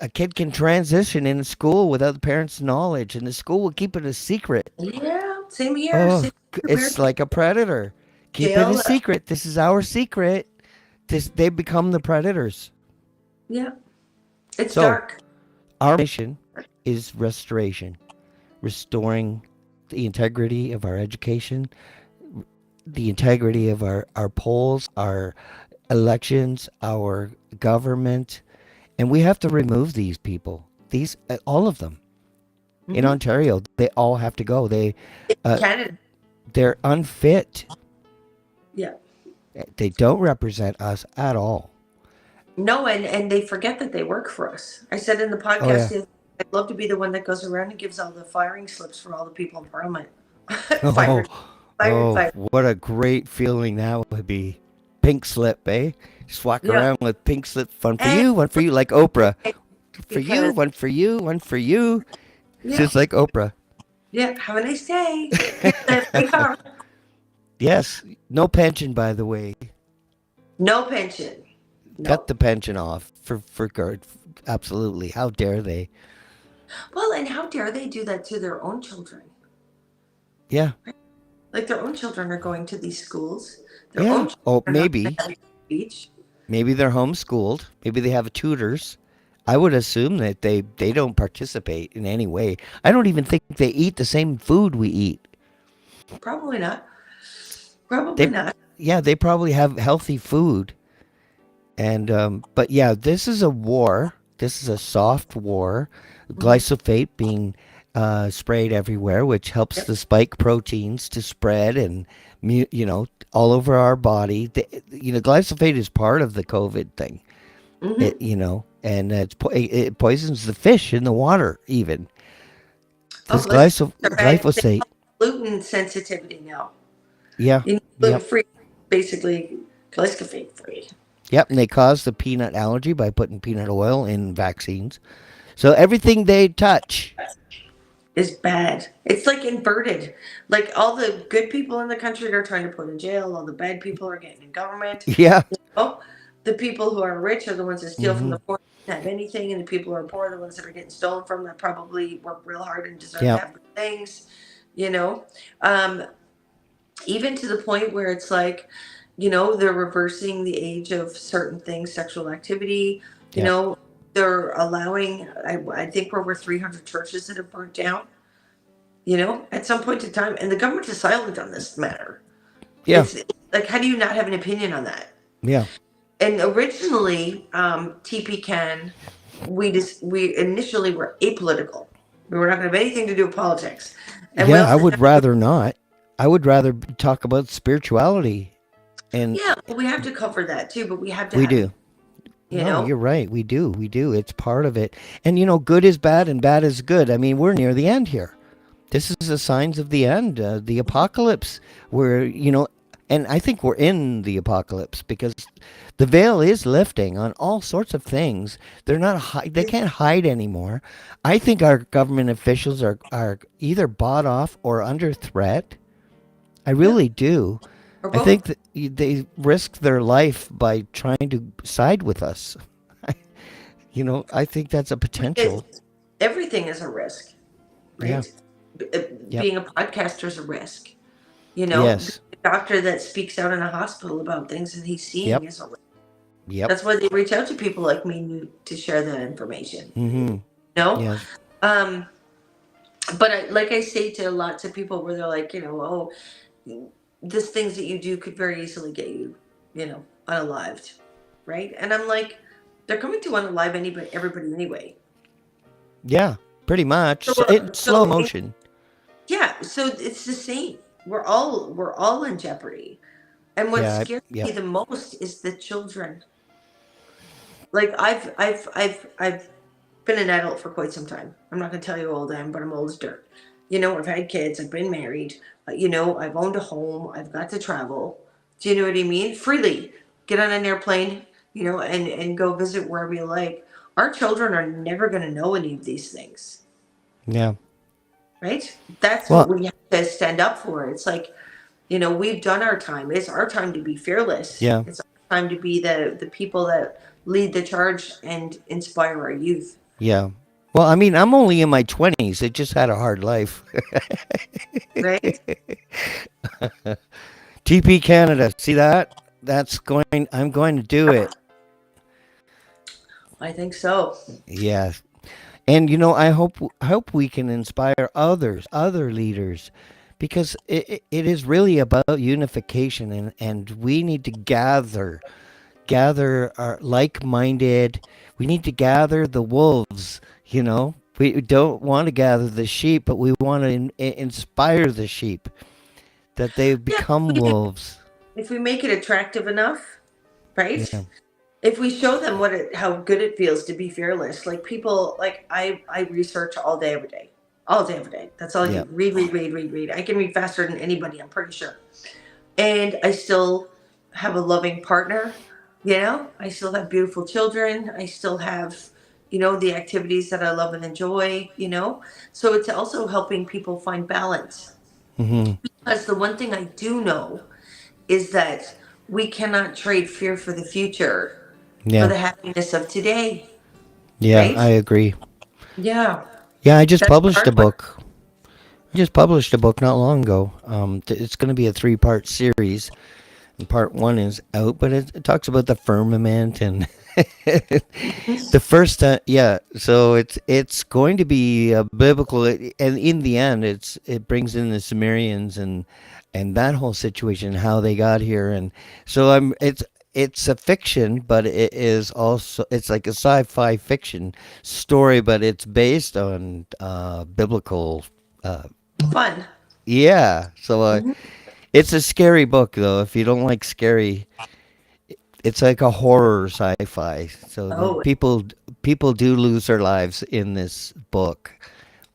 A kid can transition in school without the parents' knowledge, and the school will keep it a secret. Yeah, same here. Oh, Same here. We're it's like a predator. Keep it a jail. secret. This is our secret. They become the predators. Yeah, it's So dark. our mission is restoration, restoring the integrity of our education, the integrity of our polls, our elections, our government, and we have to remove these people. These all of them in Hmm. Ontario. They all have to go. Uh, Canada. they're unfit. Yeah. They don't represent us at all. No, and they forget that they work for us. I said in the Oh podcast, yeah. I'd love to be the one that goes around and gives all the firing slips for all the people in Parliament. Oh, Fired, fired, fired. what a great feeling that would be. Pink slip, eh? Just walk Yeah. around with pink slip. And One for you, like Oprah. For you, because, one for you, one for you. It's yeah, just like Oprah. yeah, have a nice day. Here's the free car. Yes. No pension, by the way. No pension. Cut No. the pension off for guard. Absolutely. How dare they? Well, and how dare they do that to their own children? Yeah. Like their own children are going to these schools. Their Yeah. own children Oh, are not maybe. at the beach. Maybe they're homeschooled. Maybe they have tutors. I would assume that they don't participate in any way. I don't even think they eat the same food we eat. Probably not. Probably They, not. yeah, they probably have healthy food. And but yeah, this is a war. This is a soft war. Mhm. Glyphosate being sprayed everywhere, which helps Yep. the spike proteins to spread and all over our body. Glyphosate is part of the COVID thing. Hmm. And it poisons the fish in the water even. Oh, This they're bad. They glyphosate. call it gluten sensitivity now. Yeah. You need gluten Yep. free, basically glyphosate free. Yep. And they cause the peanut allergy by putting peanut oil in vaccines. So everything they touch. Is bad. It's like inverted. Like all the good people in the country are trying to put in jail. All the bad people are getting in government. Yeah. Oh, the people who are rich are the ones that steal from Hmm. the poor and have anything, and the people who are poor are the ones that are getting stolen from that probably work real hard and deserve to Yep. have good things. You know, um, even to the point where it's like, they're reversing the age of certain things, sexual activity. You Yep. know, they're allowing. I think we're over 300 churches that have burnt down, at some point in time, and the government is silent on this matter. Yeah. It's like, how do you not have an opinion on that? Yeah. And originally, TP Can, we initially were apolitical. We were not going to have anything to do with politics, and we Yeah. I also would rather not. I would rather talk about spirituality, and yeah, we have to cover that too, but we have to we have it, do. you No, know. you're right. We do. We do. It's part of it. And good is bad and bad is good. I mean, we're near the end here. This is the signs of the end, the apocalypse. Where and I think we're in the apocalypse because the veil is lifting on all sorts of things. They're not. They can't hide anymore. I think our government officials are either bought off or under threat. I Yeah, really do. or I think both. that they risk their life by trying to side with us. I think that's a potential. Because everything is a risk, Yeah. right? Yep. Being a podcaster is a risk. Being Yes. a doctor that speaks out in a hospital about things that he's seeing Yep. is a risk. Yep. That's why they reach out to people like me to share that information. Mm-hmm. No, Yes. um, but like I say to lots of people, where they're like, oh, these things that you do could very easily get you, unalived, right? And I'm like, they're coming to unalive everybody anyway. Yeah. Pretty much. So, So it's so slow motion. yeah, so it's the same. We're all in jeopardy. And what Yeah. scares me Yep. the most is the children. Like I've been an adult for quite some time. I'm not going to tell you how old I am, but I'm old as dirt. I've had kids. I've been married. I've owned a home. I've got to travel. Do you know what I mean? Freely get on an airplane. And go visit wherever you like. Our children are never going to know any of these things, Yeah. right? That's what Well. we have to stand up for. It's like, We've done our time. It's our time to be fearless. Yeah. It's our time to be the people that lead the charge and inspire our youth. Yeah. Well, I mean, I'm only in my 20s. It just had a hard life. Right? TP Canada, see that? I'm going to do it. I think so. Yeah. And I hope we can inspire other leaders, because it is really about unification, and we need to gather our like-minded. We need to gather the wolves. We don't want to gather the sheep, but we want to inspire the sheep that they Yeah. become wolves. If we make it attractive enough, right? Yeah, If we show them how good it feels to be fearless, like people, like I research all day every day. That's all I yeah, do. Read, read, read, read, read. I can read faster than anybody, I'm pretty sure. And I still have a loving partner. I still have beautiful children. I still have the activities that I love and enjoy. So it's also helping people find balance, hmm because the one thing I do know is that we cannot trade fear for the future for yeah, the happiness of today, yeah. I right? agree. Yeah, Yeah, I just that's the published a hard one. book. I just published a book not long ago. It's going to be a three-part series. And part one is out, but it talks about the firmament and the first time. Yeah, so it's going to be a biblical, and in the end, it brings in the Sumerians and that whole situation, how they got here, and so it's a fiction, but it's like a sci-fi fiction story, but it's based on biblical. Uh, Fun. yeah, so Hmm. it's a scary book, though. If you don't like scary, it's like a horror sci-fi. So the Oh, people do lose their lives in this book,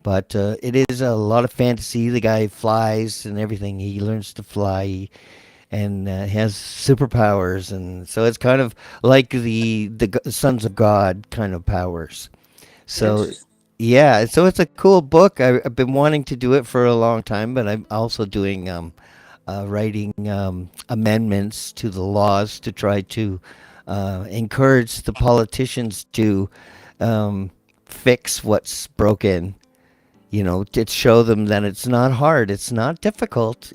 but it is a lot of fantasy. The guy flies and everything. He learns to fly and has superpowers, and so it's kind of like the sons of God kind of powers. So interesting. yeah, so it's a cool book. I've been wanting to do it for a long time, but I'm also doing writing amendments to the laws to try to encourage the politicians to um, fix what's broken. To show them that it's not hard, it's not difficult.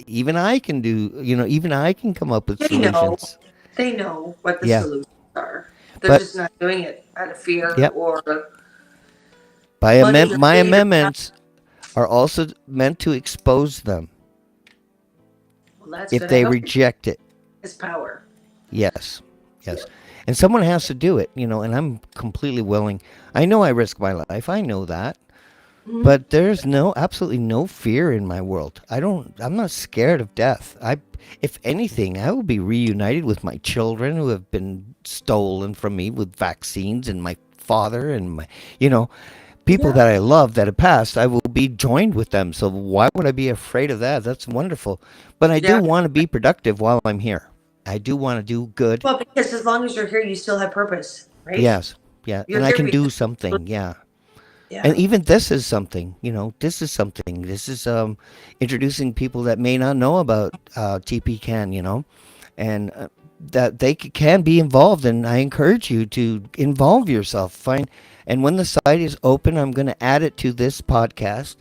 Even I can come up with They know. solutions. They know what the Yeah, solutions are. They're but just not doing it out of fear yep, or money or my greed or amendments are also meant to expose them well, that's if good. I they hope reject it. it's power. Yes, Yeah. yes. And someone has to do it, and I'm completely willing. I know I risk my life. I know that. Mhm. But there's absolutely no fear in my world. I'm not scared of death. If anything, I will be reunited with my children who have been stolen from me with vaccines, and my father and you know, people Yeah. that I love that have passed. I will be joined with them. So why would I be afraid of that? That's wonderful. But I do Yeah. want to be productive while I'm here. I do want to do good. Well, because as long as you're here, you still have purpose, right? Yes. Yeah. You're And I here can do because, something. Yeah. And yeah. even this is something, this is something. This is introducing people that may not know about TP Can, and that they can be involved. And I encourage you to involve yourself. And when the site is open, I'm going to add it to this podcast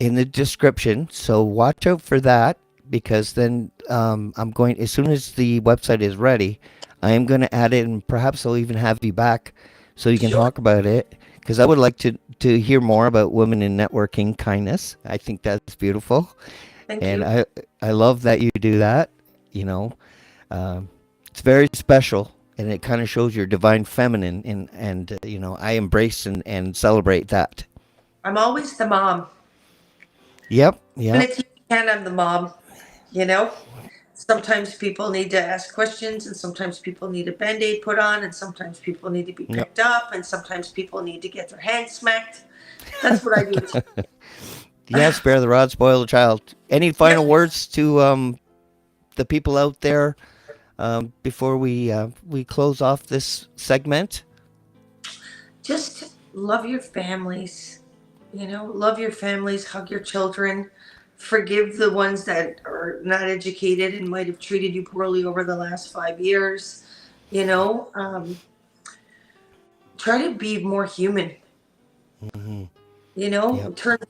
in the description. So watch out for that, because then I'm going, as soon as the website is ready, I am going to add it, and perhaps I'll even have you back so you can Sure. talk about it. Because I would like to hear more about women in networking kindness. I think that's beautiful, Thank and you. I love that you do that. You know, um, it's very special, and it kind of shows your divine feminine, and I embrace and celebrate that. I'm always the mom. Yep, When yep, it's can, I'm the mom. You know. Sometimes people need to ask questions, and sometimes people need a band-aid put on, and sometimes people need to be yep. picked up, and sometimes people need to get their hands smacked. That's what I do. Yeah, spare the rod, spoil the child. Any final Yep. words to the people out there before we close off this segment? Just love your families. Love your families, hug your children, Forgive the ones that are not educated and might have treated you poorly over the last 5 years. You know, try to be more human. Hmm. You know, Yep.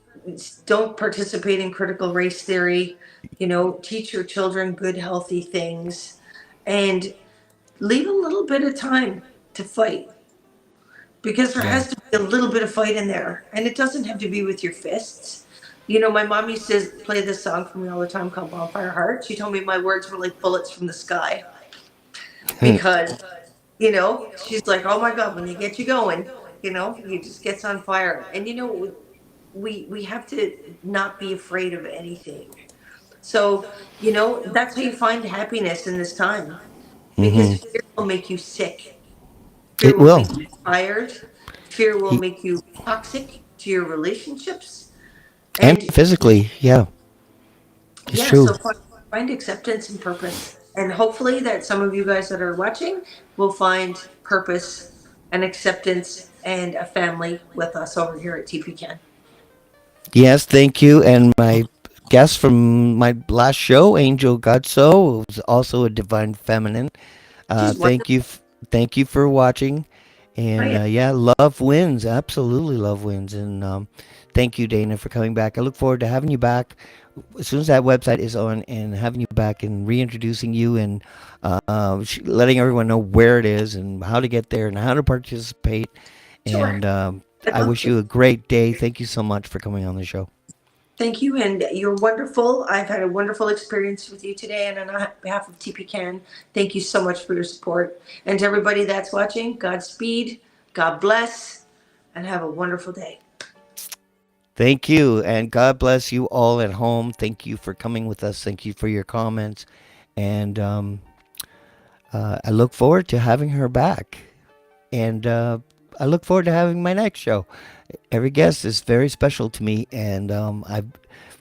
don't participate in critical race theory. You know, teach your children good, healthy things, and leave a little bit of time to fight, because there Yeah. has to be a little bit of fight in there, and it doesn't have to be with your fists. You know, my mom used to play this song for me all the time called Bonfire Heart. She told me my words were like bullets from the sky, because, you know, she's like, oh my God, when they get you going, you know, you just gets on fire. And, you know, we have to not be afraid of anything. So, you know, that's how you find happiness in this time, because Hmm. fear will make you sick. Fear It will will. make you tired. Fear will He, make you toxic to your relationships. and And physically, yeah, it's yeah, so true. find acceptance and purpose. And hopefully that some of you guys that are watching will find purpose and acceptance and a family with us over here at TPCAN. Yes, thank you. And my guest from my last show, Angel Godso, was also a divine feminine. She's Thank wonderful. you, thank you for watching. And I yeah, love wins. Absolutely, love wins. And thank you, Dana, for coming back. I look forward to having you back as soon as that website is on, and having you back and reintroducing you, and letting everyone know where it is and how to get there and how to participate. Sure. And I'd I love wish to. you a great day. Thank you so much for coming on the show. Thank you, and you're wonderful. I've had a wonderful experience with you today, and on behalf of TPCAN, thank you so much for your support. And to everybody that's watching, Godspeed, God bless, and have a wonderful day. Thank you, and God bless you all at home. Thank you for coming with us. Thank you for your comments, and I look forward to having her back. And I look forward to having my next show. Every guest is very special to me, and I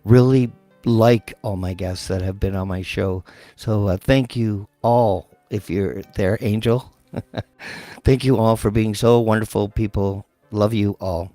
really like all my guests that have been on my show. So thank you all. If you're there, Angel, thank you all for being so wonderful people. Love you all.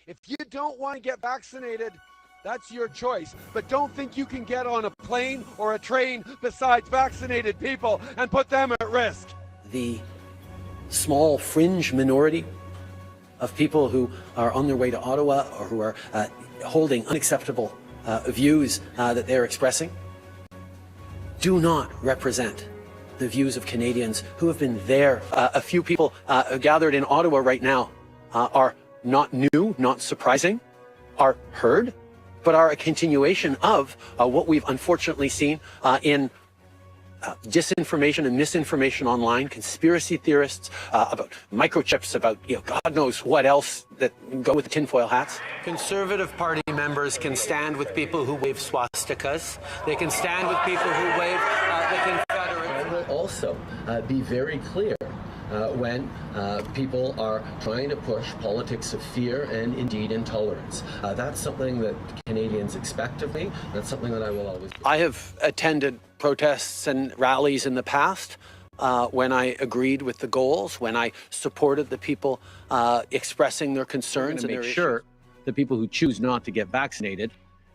If you don't want to get vaccinated, that's your choice. But don't think you can get on a plane or a train besides vaccinated people and put them at risk. The small fringe minority of people who are on their way to Ottawa or who are holding unacceptable views that they're expressing do not represent the views of Canadians who have been there. A few people gathered in Ottawa right now are not new, not surprising, are heard, but are a continuation of what we've unfortunately seen in disinformation and misinformation online, conspiracy theorists about microchips, about God knows what else that go with the tinfoil hats. Conservative Party members can stand with people who wave swastikas. They can stand with people who wave the Confederate. I will also be very clear when people are trying to push politics of fear and indeed intolerance. That's something that Canadians expect of me. That's something that I will always do. I have attended protests and rallies in the past when I agreed with the goals, when I supported the people expressing their concerns and Make their sure the people who choose not to get vaccinated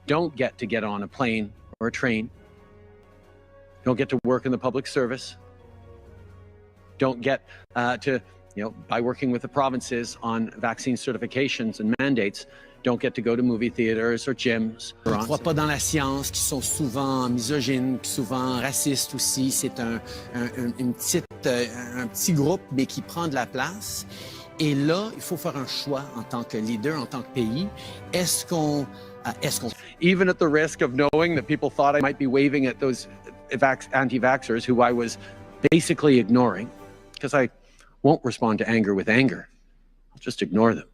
don't get on a plane or a train, don't get to work in the public service, don't get by working with the provinces on vaccine certifications and mandates, don't get to go to movie theaters or gyms. Ils ne croient pas dans la science, qui sont souvent misogynes, souvent racistes aussi. C'est un petit groupe, mais qui prend de la place. Et là, il faut faire un choix en tant que leader, en tant que pays. Est-ce qu'on Even at the risk of knowing that people thought I might be waving at those anti-vaxxers who I was basically ignoring, because I won't respond to anger with anger. I'll just ignore them.